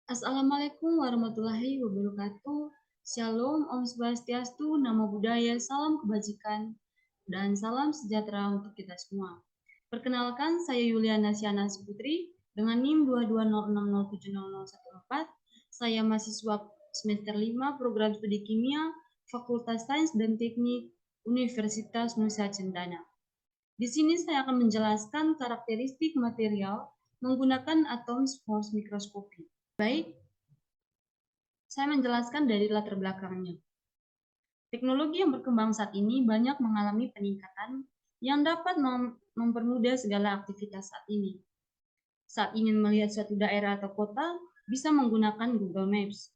Assalamualaikum warahmatullahi wabarakatuh. Shalom, Om Swastiastu, Namo Buddhaya, salam kebajikan, dan salam sejahtera untuk kita semua. Perkenalkan, saya Yuliana Siana Putri dengan NIM 220607014. Saya mahasiswa semester 5 program studi kimia, Fakultas Sains dan Teknik Universitas Nusa Cendana. Di sini saya akan menjelaskan karakteristik material menggunakan atom force microscopy. Baik, saya menjelaskan dari latar belakangnya. Teknologi yang berkembang saat ini banyak mengalami peningkatan yang dapat mempermudah segala aktivitas saat ini. Saat ingin melihat suatu daerah atau kota, bisa menggunakan Google Maps.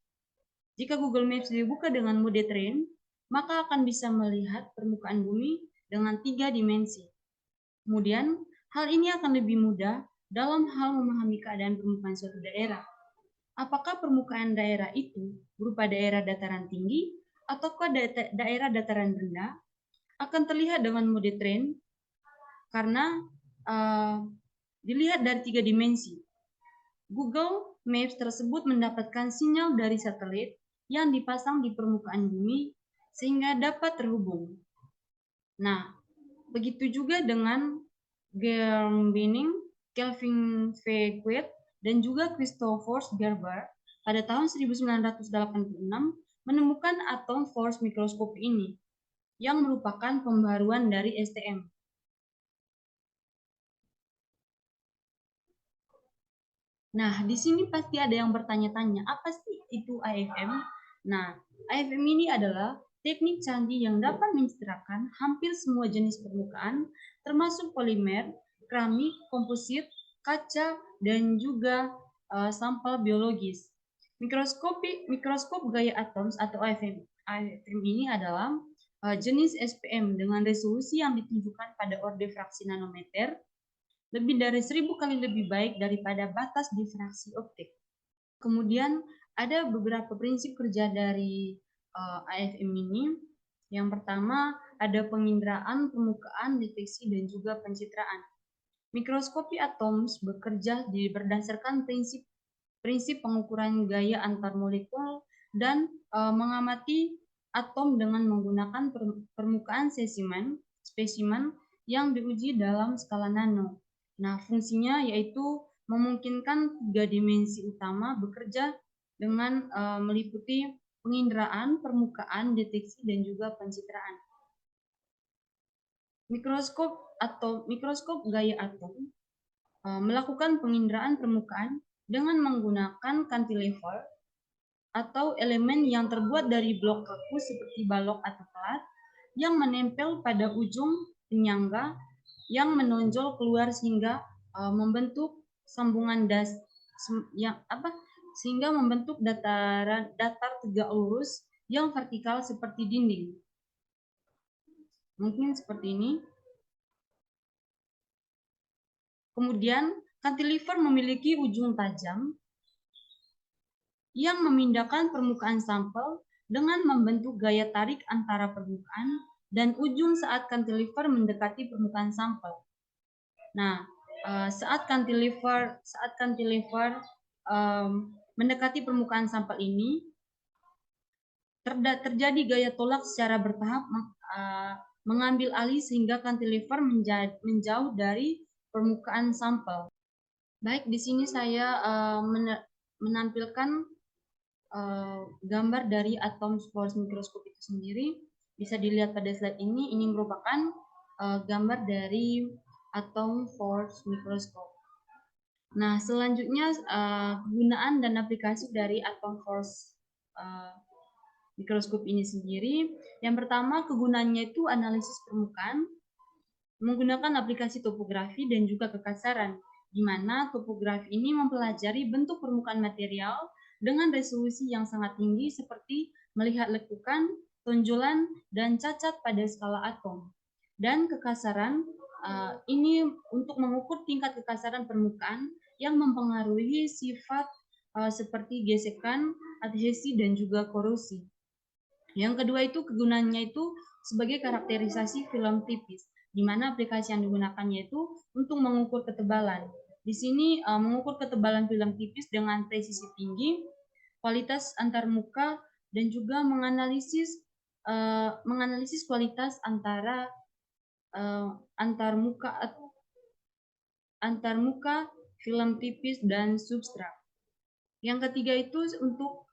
Jika Google Maps dibuka dengan mode terrain, maka akan bisa melihat permukaan bumi dengan 3 dimensi. Kemudian, hal ini akan lebih mudah dalam hal memahami keadaan permukaan suatu daerah. Apakah permukaan daerah itu berupa daerah dataran tinggi ataukah daerah dataran rendah, akan terlihat dengan mode terrain karena dilihat dari 3 dimensi. Google Maps tersebut mendapatkan sinyal dari satelit yang dipasang di permukaan bumi sehingga dapat terhubung. Nah, begitu juga dengan Germ Binning, Kelvin V. Quaid, dan juga Christopher Gerber pada tahun 1986 menemukan atom force microscope ini yang merupakan pembaruan dari STM. Nah, di sini pasti ada yang bertanya-tanya, apa sih itu AFM? Nah, AFM ini adalah teknik canggih yang dapat mencitrakan hampir semua jenis permukaan, termasuk polimer, keramik, komposit, kaca, dan juga sampel biologis. Mikroskop gaya atom atau AFM ini adalah jenis SPM dengan resolusi yang ditentukan pada orde fraksi nanometer lebih dari 1000 kali lebih baik daripada batas difraksi optik. Kemudian ada beberapa prinsip kerja dari AFM ini. Yang pertama ada penginderaan, permukaan, deteksi, dan juga pencitraan. Mikroskopi atom bekerja berdasarkan prinsip pengukuran gaya antar molekul dan mengamati atom dengan menggunakan permukaan spesimen yang diuji dalam skala nano. Nah, fungsinya yaitu memungkinkan 3 dimensi utama bekerja dengan meliputi penginderaan, permukaan, deteksi, dan juga pencitraan. Mikroskop gaya atom melakukan penginderaan permukaan dengan menggunakan cantilever atau elemen yang terbuat dari blok kaku seperti balok atau pelat yang menempel pada ujung penyangga yang menonjol keluar sehingga membentuk sambungan sehingga membentuk datar tegak lurus yang vertikal seperti dinding. Mungkin seperti ini. Kemudian cantilever memiliki ujung tajam yang memindahkan permukaan sampel dengan membentuk gaya tarik antara permukaan dan ujung saat cantilever mendekati permukaan sampel. Nah, saat cantilever mendekati permukaan sampel ini, terjadi gaya tolak secara bertahap mengambil alih sehingga cantilever menjauh dari permukaan sampel. Baik, di sini saya menampilkan gambar dari atom force microscope itu sendiri. Bisa dilihat pada slide ini. Ini merupakan gambar dari atom force microscope. Nah, selanjutnya penggunaan dan aplikasi dari atom force microscope ini sendiri. Yang pertama, kegunaannya itu analisis permukaan menggunakan aplikasi topografi dan juga kekasaran, di mana topografi ini mempelajari bentuk permukaan material dengan resolusi yang sangat tinggi seperti melihat lekukan, tonjolan, dan cacat pada skala atom. Dan kekasaran ini untuk mengukur tingkat kekasaran permukaan yang mempengaruhi sifat seperti gesekan, adhesi, dan juga korosi. Yang kedua itu kegunaannya itu sebagai karakterisasi film tipis, di mana aplikasi yang digunakannya itu untuk mengukur ketebalan. Di sini mengukur ketebalan film tipis dengan presisi tinggi, kualitas antarmuka, dan juga menganalisis kualitas antara antarmuka, film tipis, dan substrat. Yang ketiga itu untuk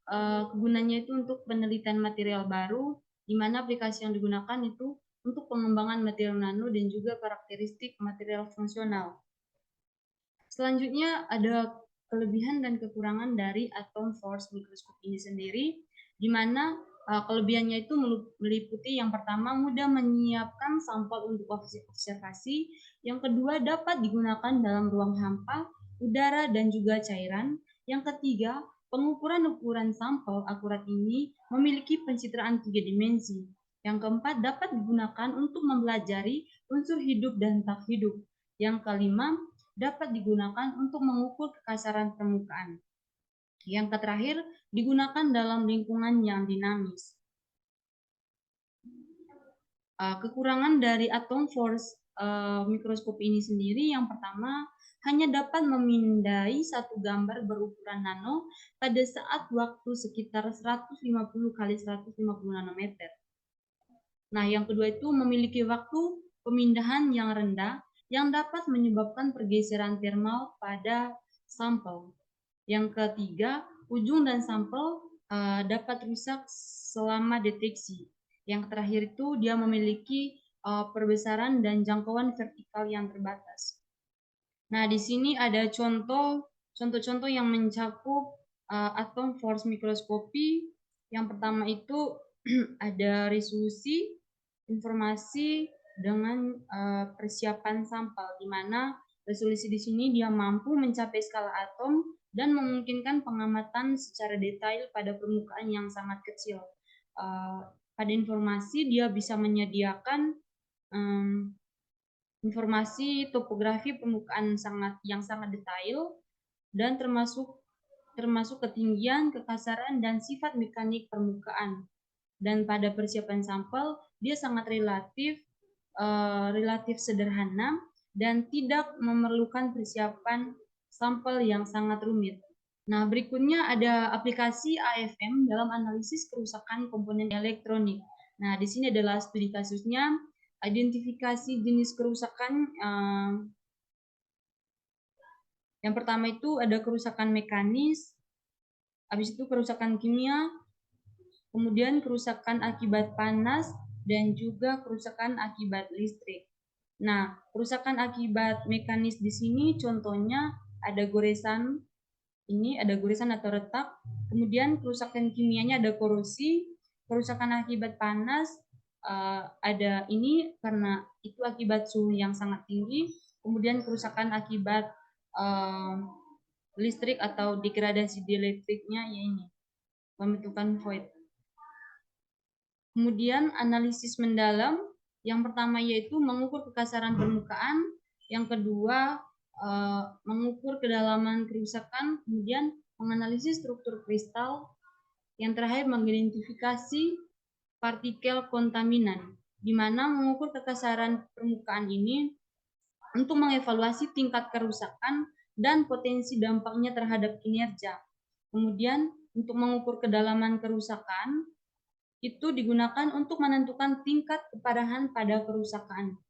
kegunaannya itu untuk penelitian material baru, di mana aplikasi yang digunakan itu untuk pengembangan material nano dan juga karakteristik material fungsional. Selanjutnya ada kelebihan dan kekurangan dari atom force mikroskop ini sendiri, di mana kelebihannya itu meliputi yang pertama mudah menyiapkan sampel untuk observasi, yang kedua dapat digunakan dalam ruang hampa, udara dan juga cairan, yang ketiga pengukuran ukuran sampel akurat ini memiliki pencitraan 3 dimensi, yang keempat dapat digunakan untuk mempelajari unsur hidup dan tak hidup, yang kelima dapat digunakan untuk mengukur kekasaran permukaan. Yang terakhir, digunakan dalam lingkungan yang dinamis. Kekurangan dari atom force mikroskop ini sendiri, yang pertama, hanya dapat memindai satu gambar berukuran nano pada saat waktu sekitar 150 kali 150 nanometer. Nah, yang kedua itu memiliki waktu pemindahan yang rendah yang dapat menyebabkan pergeseran thermal pada sampel. Yang ketiga, ujung dan sampel dapat rusak selama deteksi. Yang terakhir itu dia memiliki perbesaran dan jangkauan vertikal yang terbatas. Nah, di sini ada contoh-contoh yang mencakup atom force mikroskopi. Yang pertama itu ada resolusi informasi dengan persiapan sampel, di mana resolusi di sini dia mampu mencapai skala atom dan memungkinkan pengamatan secara detail pada permukaan yang sangat kecil. Pada informasi dia bisa menyediakan informasi topografi permukaan yang sangat detail dan termasuk ketinggian, kekasaran, dan sifat mekanik permukaan. Dan pada persiapan sampel dia sangat relatif sederhana dan tidak memerlukan persiapan sampel yang sangat rumit. Nah, berikutnya ada aplikasi AFM dalam analisis kerusakan komponen elektronik. Nah, di sini adalah studi kasusnya, identifikasi jenis kerusakan. Yang pertama itu ada kerusakan mekanis, habis itu kerusakan kimia, kemudian kerusakan akibat panas, dan juga kerusakan akibat listrik. Nah, kerusakan akibat mekanis di sini contohnya ada goresan, ini ada goresan atau retak, kemudian kerusakan kimianya ada korosi, kerusakan akibat panas ada ini karena itu akibat suhu yang sangat tinggi, kemudian kerusakan akibat listrik atau degradasi dielektriknya ya ini, pembentukan void. Kemudian analisis mendalam, yang pertama yaitu mengukur kekasaran permukaan, yang kedua mengukur kedalaman kerusakan, kemudian menganalisis struktur kristal, yang terakhir mengidentifikasi partikel kontaminan, di mana mengukur kekasaran permukaan ini untuk mengevaluasi tingkat kerusakan dan potensi dampaknya terhadap kinerja. Kemudian untuk mengukur kedalaman kerusakan, itu digunakan untuk menentukan tingkat keparahan pada kerusakan.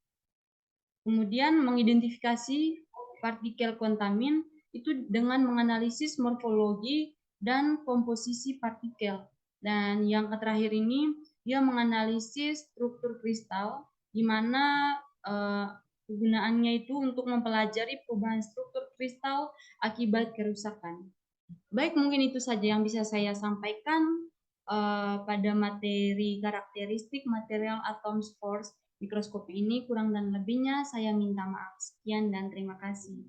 Kemudian mengidentifikasi partikel kontamin itu dengan menganalisis morfologi dan komposisi partikel. Dan yang terakhir ini dia menganalisis struktur kristal, di mana kegunaannya itu untuk mempelajari perubahan struktur kristal akibat kerusakan. Baik, mungkin itu saja yang bisa saya sampaikan pada materi karakteristik material atom force mikroskop ini. Kurang dan lebihnya saya minta maaf. Sekian dan terima kasih.